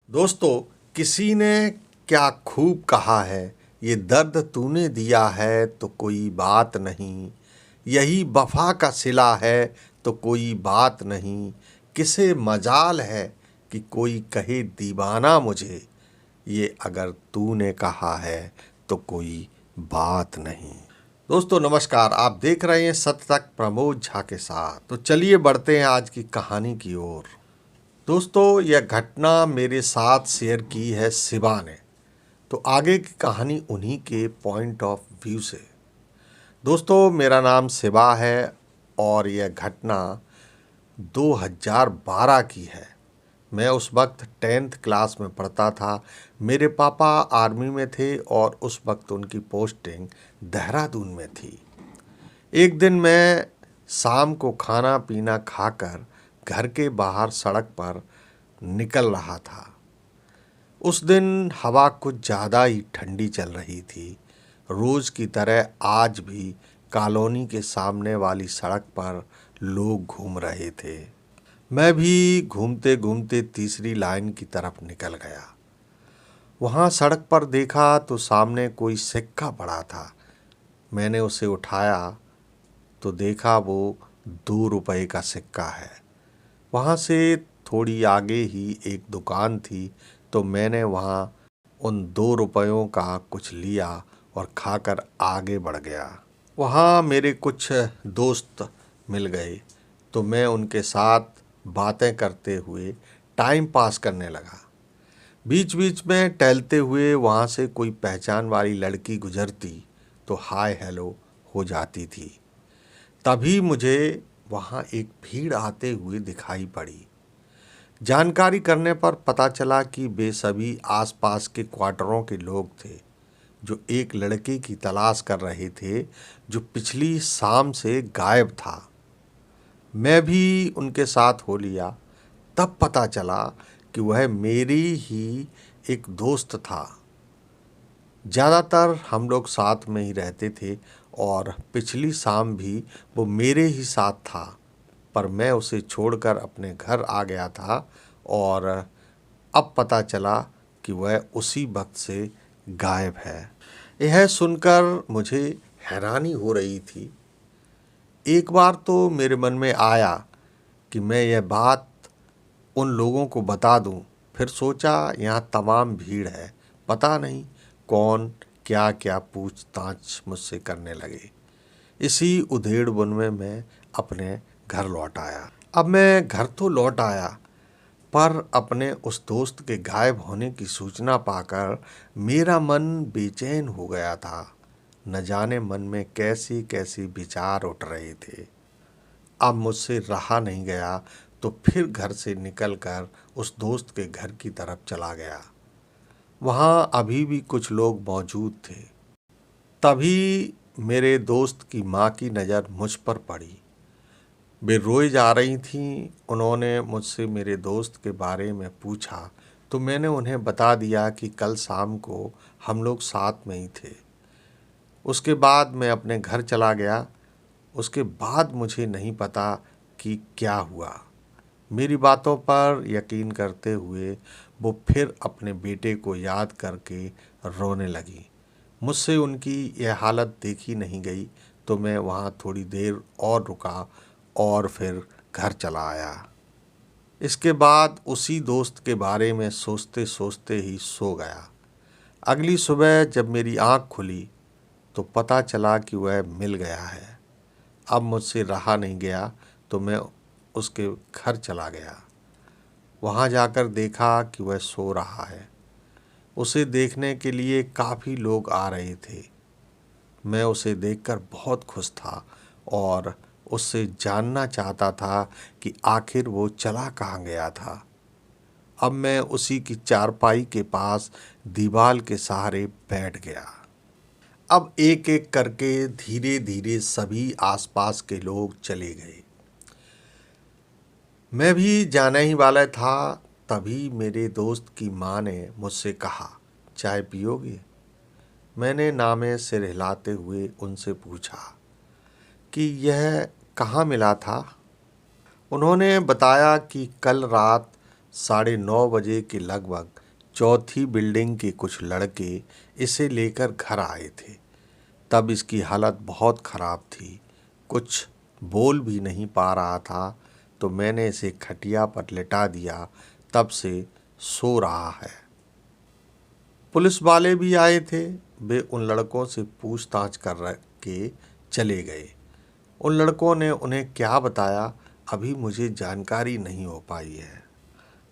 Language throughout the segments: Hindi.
दोस्तों, किसी ने क्या खूब कहा है, ये दर्द तूने दिया है तो कोई बात नहीं, यही वफा का सिला है तो कोई बात नहीं, किसे मजाल है कि कोई कहे दीवाना मुझे, ये अगर तूने कहा है तो कोई बात नहीं। दोस्तों नमस्कार, आप देख रहे हैं सत्य तक प्रमोद झा के साथ। तो चलिए बढ़ते हैं आज की कहानी की ओर। दोस्तों, यह घटना मेरे साथ शेयर की है शिवा ने। तो आगे की कहानी उन्हीं के पॉइंट ऑफ व्यू से। दोस्तों, मेरा नाम शिवा है और यह घटना 2012 की है। मैं उस वक्त 10th क्लास में पढ़ता था। मेरे पापा आर्मी में थे और उस वक्त उनकी पोस्टिंग देहरादून में थी। एक दिन मैं शाम को खाना पीना खाकर घर के बाहर सड़क पर निकल रहा था। उस दिन हवा कुछ ज़्यादा ही ठंडी चल रही थी। रोज़ की तरह आज भी कॉलोनी के सामने वाली सड़क पर लोग घूम रहे थे। मैं भी घूमते घूमते तीसरी लाइन की तरफ निकल गया। वहाँ सड़क पर देखा तो सामने कोई सिक्का पड़ा था। मैंने उसे उठाया तो देखा वो 2 रुपए का सिक्का है। वहाँ से थोड़ी आगे ही एक दुकान थी, तो मैंने वहाँ उन 2 रुपयों का कुछ लिया और खाकर आगे बढ़ गया। वहाँ मेरे कुछ दोस्त मिल गए, तो मैं उनके साथ बातें करते हुए टाइम पास करने लगा। बीच बीच में टहलते हुए वहाँ से कोई पहचान वाली लड़की गुजरती तो हाय हेलो हो जाती थी। तभी मुझे वहाँ एक भीड़ आते हुए दिखाई पड़ी। जानकारी करने पर पता चला कि वे सभी आसपास के क्वार्टरों के लोग थे, जो एक लड़के की तलाश कर रहे थे जो पिछली शाम से गायब था। मैं भी उनके साथ हो लिया। तब पता चला कि वह मेरी ही एक दोस्त था। ज़्यादातर हम लोग साथ में ही रहते थे और पिछली शाम भी वो मेरे ही साथ था, पर मैं उसे छोड़कर अपने घर आ गया था और अब पता चला कि वह उसी वक्त से गायब है। यह सुनकर मुझे हैरानी हो रही थी। एक बार तो मेरे मन में आया कि मैं यह बात उन लोगों को बता दूं, फिर सोचा यहाँ तमाम भीड़ है, पता नहीं कौन क्या क्या पूछताछ मुझसे करने लगे। इसी उधेड़-बुन में मैं अपने घर लौट आया। अब मैं घर तो लौट आया, पर अपने उस दोस्त के गायब होने की सूचना पाकर मेरा मन बेचैन हो गया था। न जाने मन में कैसी कैसी विचार उठ रहे थे। अब मुझसे रहा नहीं गया, तो फिर घर से निकलकर उस दोस्त के घर की तरफ चला गया। वहाँ अभी भी कुछ लोग मौजूद थे। तभी मेरे दोस्त की माँ की नज़र मुझ पर पड़ी। वे रोए जा रही थीं। उन्होंने मुझसे मेरे दोस्त के बारे में पूछा, तो मैंने उन्हें बता दिया कि कल शाम को हम लोग साथ में ही थे। उसके बाद मैं अपने घर चला गया। उसके बाद मुझे नहीं पता कि क्या हुआ। मेरी बातों पर यकीन करते हुए वो फिर अपने बेटे को याद करके रोने लगी। मुझसे उनकी यह हालत देखी नहीं गई, तो मैं वहाँ थोड़ी देर और रुका और फिर घर चला आया। इसके बाद उसी दोस्त के बारे में सोचते सोचते ही सो गया। अगली सुबह जब मेरी आँख खुली तो पता चला कि वह मिल गया है। अब मुझसे रहा नहीं गया, तो मैं उसके घर चला गया। वहाँ जाकर देखा कि वह सो रहा है। उसे देखने के लिए काफ़ी लोग आ रहे थे। मैं उसे देखकर बहुत खुश था और उससे जानना चाहता था कि आखिर वो चला कहाँ गया था। अब मैं उसी की चारपाई के पास दीवार के सहारे बैठ गया। अब एक एक करके धीरे धीरे सभी आसपास के लोग चले गए। मैं भी जाने ही वाला था, तभी मेरे दोस्त की माँ ने मुझसे कहा, चाय पियोगे? मैंने नामे सिर हिलाते हुए उनसे पूछा कि यह कहाँ मिला था। उन्होंने बताया कि कल रात 9:30 के लगभग चौथी बिल्डिंग के कुछ लड़के इसे लेकर घर आए थे। तब इसकी हालत बहुत ख़राब थी, कुछ बोल भी नहीं पा रहा था। तो मैंने इसे खटिया पर लिटा दिया, तब से सो रहा है। पुलिस वाले भी आए थे। वे उन लड़कों से पूछताछ कर के चले गए। उन लड़कों ने उन्हें क्या बताया, अभी मुझे जानकारी नहीं हो पाई है।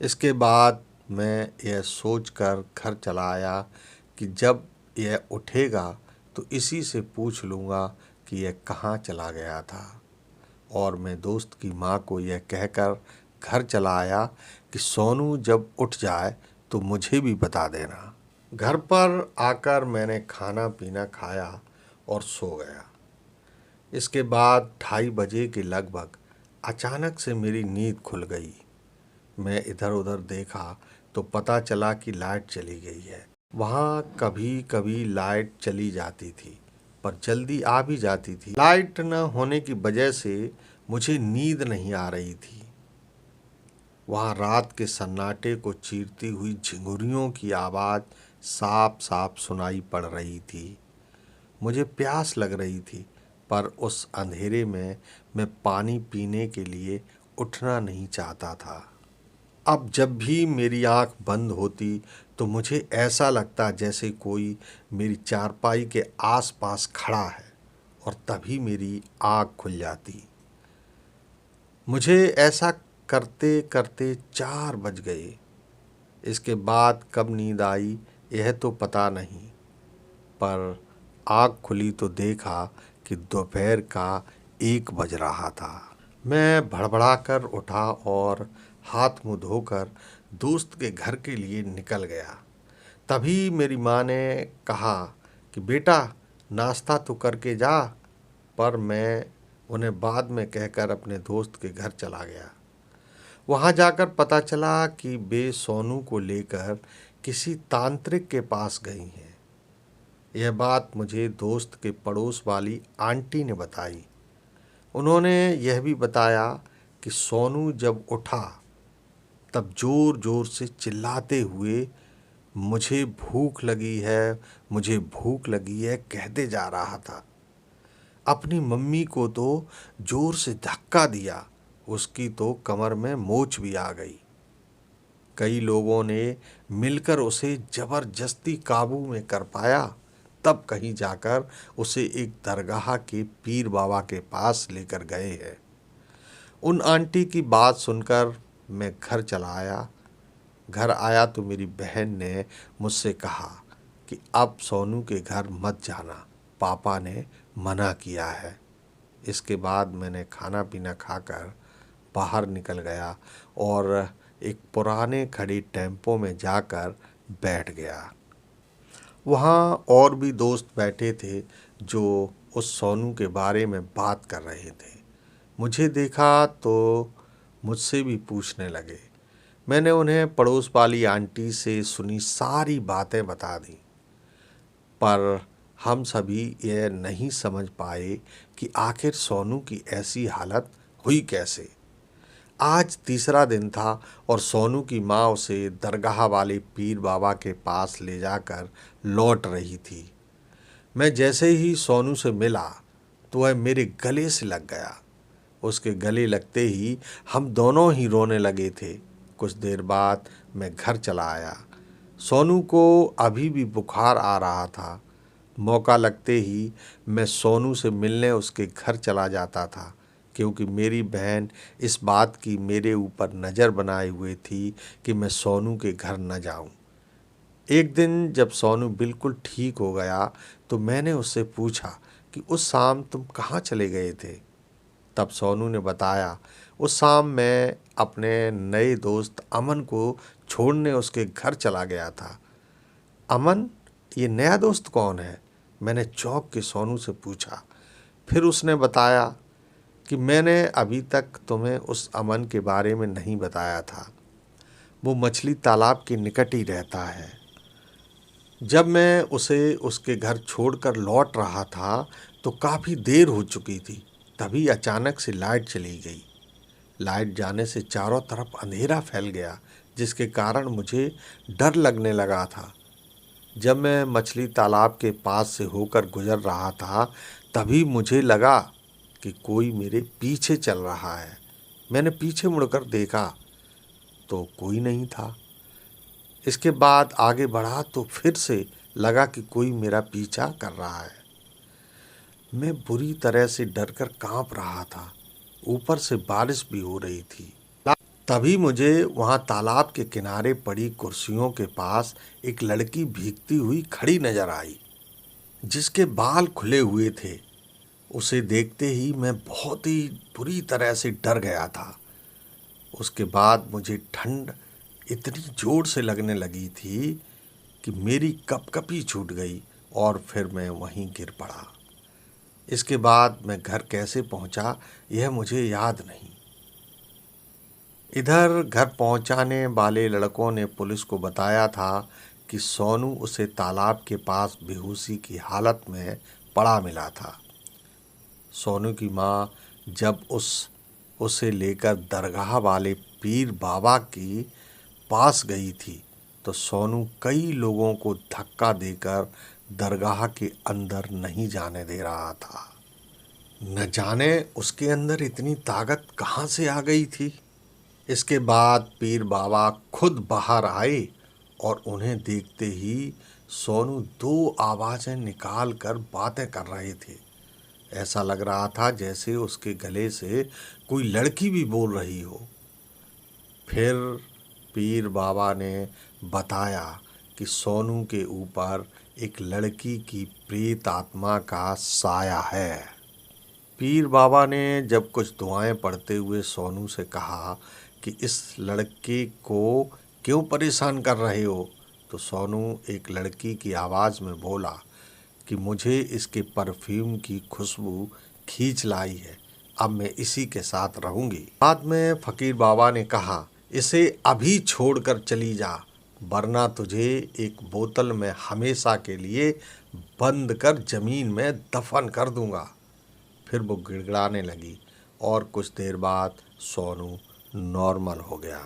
इसके बाद मैं यह सोचकर घर चला आया कि जब यह उठेगा तो इसी से पूछ लूँगा कि यह कहाँ चला गया था। और मैं दोस्त की माँ को यह कहकर घर चला आया कि सोनू जब उठ जाए तो मुझे भी बता देना। घर पर आकर मैंने खाना पीना खाया और सो गया। इसके बाद 2:30 बजे के लगभग अचानक से मेरी नींद खुल गई। मैं इधर उधर देखा तो पता चला कि लाइट चली गई है। वहाँ कभी कभी लाइट चली जाती थी, पर जल्दी आ भी जाती थी। लाइट न होने की वजह से मुझे नींद नहीं आ रही थी। वहाँ रात के सन्नाटे को चीरती हुई झिंगुरियों की आवाज़ साफ साफ सुनाई पड़ रही थी। मुझे प्यास लग रही थी, पर उस अंधेरे में मैं पानी पीने के लिए उठना नहीं चाहता था। अब जब भी मेरी आँख बंद होती तो मुझे ऐसा लगता जैसे कोई मेरी चारपाई के आसपास खड़ा है, और तभी मेरी आँख खुल जाती। मुझे ऐसा करते करते 4 बज गए। इसके बाद कब नींद आई यह तो पता नहीं, पर आँख खुली तो देखा कि दोपहर का 1 बज रहा था। मैं भड़बड़ाकर उठा और हाथ मुँह धोकर दोस्त के घर के लिए निकल गया। तभी मेरी माँ ने कहा कि बेटा नाश्ता तो करके जा, पर मैं उन्हें बाद में कहकर अपने दोस्त के घर चला गया। वहाँ जाकर पता चला कि वे सोनू को लेकर किसी तांत्रिक के पास गई हैं। यह बात मुझे दोस्त के पड़ोस वाली आंटी ने बताई। उन्होंने यह भी बताया कि सोनू जब उठा तब ज़ोर ज़ोर से चिल्लाते हुए मुझे भूख लगी है, मुझे भूख लगी है कहते जा रहा था। अपनी मम्मी को तो ज़ोर से धक्का दिया, उसकी तो कमर में मोच भी आ गई। कई लोगों ने मिलकर उसे ज़बरदस्ती काबू में कर पाया, तब कहीं जाकर उसे एक दरगाह के पीर बाबा के पास लेकर गए हैं। उन आंटी की बात सुनकर मैं घर चला आया। घर आया तो मेरी बहन ने मुझसे कहा कि अब सोनू के घर मत जाना, पापा ने मना किया है। इसके बाद मैंने खाना पीना खाकर बाहर निकल गया और एक पुराने खड़ी टेम्पो में जाकर बैठ गया। वहाँ और भी दोस्त बैठे थे जो उस सोनू के बारे में बात कर रहे थे। मुझे देखा तो मुझसे भी पूछने लगे। मैंने उन्हें पड़ोस वाली आंटी से सुनी सारी बातें बता दी, पर हम सभी यह नहीं समझ पाए कि आखिर सोनू की ऐसी हालत हुई कैसे। आज तीसरा दिन था और सोनू की माँ उसे दरगाह वाले पीर बाबा के पास ले जाकर लौट रही थी। मैं जैसे ही सोनू से मिला तो वह मेरे गले से लग गया। उसके गले लगते ही हम दोनों ही रोने लगे थे। कुछ देर बाद मैं घर चला आया। सोनू को अभी भी बुखार आ रहा था। मौका लगते ही मैं सोनू से मिलने उसके घर चला जाता था, क्योंकि मेरी बहन इस बात की मेरे ऊपर नज़र बनाए हुए थी कि मैं सोनू के घर न जाऊं। एक दिन जब सोनू बिल्कुल ठीक हो गया तो मैंने उससे पूछा कि उस शाम तुम कहाँ चले गए थे। तब सोनू ने बताया, उस शाम मैं अपने नए दोस्त अमन को छोड़ने उसके घर चला गया था। अमन, ये नया दोस्त कौन है? मैंने चौंक के सोनू से पूछा। फिर उसने बताया कि मैंने अभी तक तुम्हें उस अमन के बारे में नहीं बताया था। वो मछली तालाब के निकट ही रहता है। जब मैं उसे उसके घर छोड़कर लौट रहा था तो काफ़ी देर हो चुकी थी। तभी अचानक से लाइट चली गई। लाइट जाने से चारों तरफ अंधेरा फैल गया। जिसके कारण मुझे डर लगने लगा था। जब मैं मछली तालाब के पास से होकर गुजर रहा था, तभी मुझे लगा कि कोई मेरे पीछे चल रहा है। मैंने पीछे मुड़कर देखा तो कोई नहीं था। इसके बाद आगे बढ़ा तो फिर से लगा कि कोई मेरा पीछा कर रहा है। मैं बुरी तरह से डरकर कांप रहा था। ऊपर से बारिश भी हो रही थी। तभी मुझे वहां तालाब के किनारे पड़ी कुर्सियों के पास एक लड़की भीगती हुई खड़ी नजर आई, जिसके बाल खुले हुए थे। उसे देखते ही मैं बहुत ही बुरी तरह से डर गया था। उसके बाद मुझे ठंड इतनी जोर से लगने लगी थी कि मेरी कपकपी छूट गई और फिर मैं वहीं गिर पड़ा। इसके बाद मैं घर कैसे पहुंचा यह मुझे याद नहीं। इधर घर पहुंचाने वाले लड़कों ने पुलिस को बताया था कि सोनू उसे तालाब के पास बेहोशी की हालत में पड़ा मिला था। सोनू की माँ जब उसे लेकर दरगाह वाले पीर बाबा के पास गई थी तो सोनू कई लोगों को धक्का देकर दरगाह के अंदर नहीं जाने दे रहा था। न जाने उसके अंदर इतनी ताकत कहाँ से आ गई थी। इसके बाद पीर बाबा खुद बाहर आए और उन्हें देखते ही सोनू दो आवाज़ें निकाल कर बातें कर रहे थे। ऐसा लग रहा था जैसे उसके गले से कोई लड़की भी बोल रही हो। फिर पीर बाबा ने बताया कि सोनू के ऊपर एक लड़की की प्रेत आत्मा का साया है। पीर बाबा ने जब कुछ दुआएं पढ़ते हुए सोनू से कहा कि इस लड़के को क्यों परेशान कर रहे हो, तो सोनू एक लड़की की आवाज़ में बोला कि मुझे इसके परफ्यूम की खुशबू खींच लाई है, अब मैं इसी के साथ रहूंगी। बाद में फकीर बाबा ने कहा, इसे अभी छोड़कर चली जा, वरना तुझे एक बोतल में हमेशा के लिए बंद कर ज़मीन में दफन कर दूंगा। फिर वो गिड़गिड़ाने लगी और कुछ देर बाद सोनू नॉर्मल हो गया।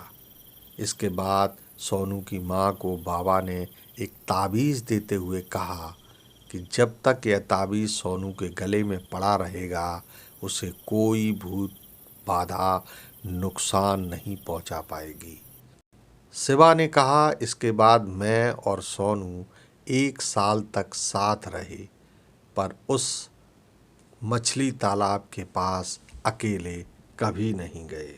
इसके बाद सोनू की माँ को बाबा ने एक ताबीज़ देते हुए कहा कि जब तक यह ताबीज़ सोनू के गले में पड़ा रहेगा उसे कोई भूत बाधा नुकसान नहीं पहुंचा पाएगी। शिवा ने कहा, इसके बाद मैं और सोनू 1 साल तक साथ रहे, पर उस मछली तालाब के पास अकेले कभी नहीं गए।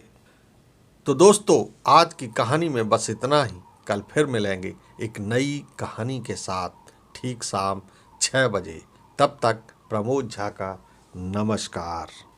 तो दोस्तों, आज की कहानी में बस इतना ही। कल फिर मिलेंगे एक नई कहानी के साथ ठीक शाम 6 बजे। तब तक प्रमोद झा का नमस्कार।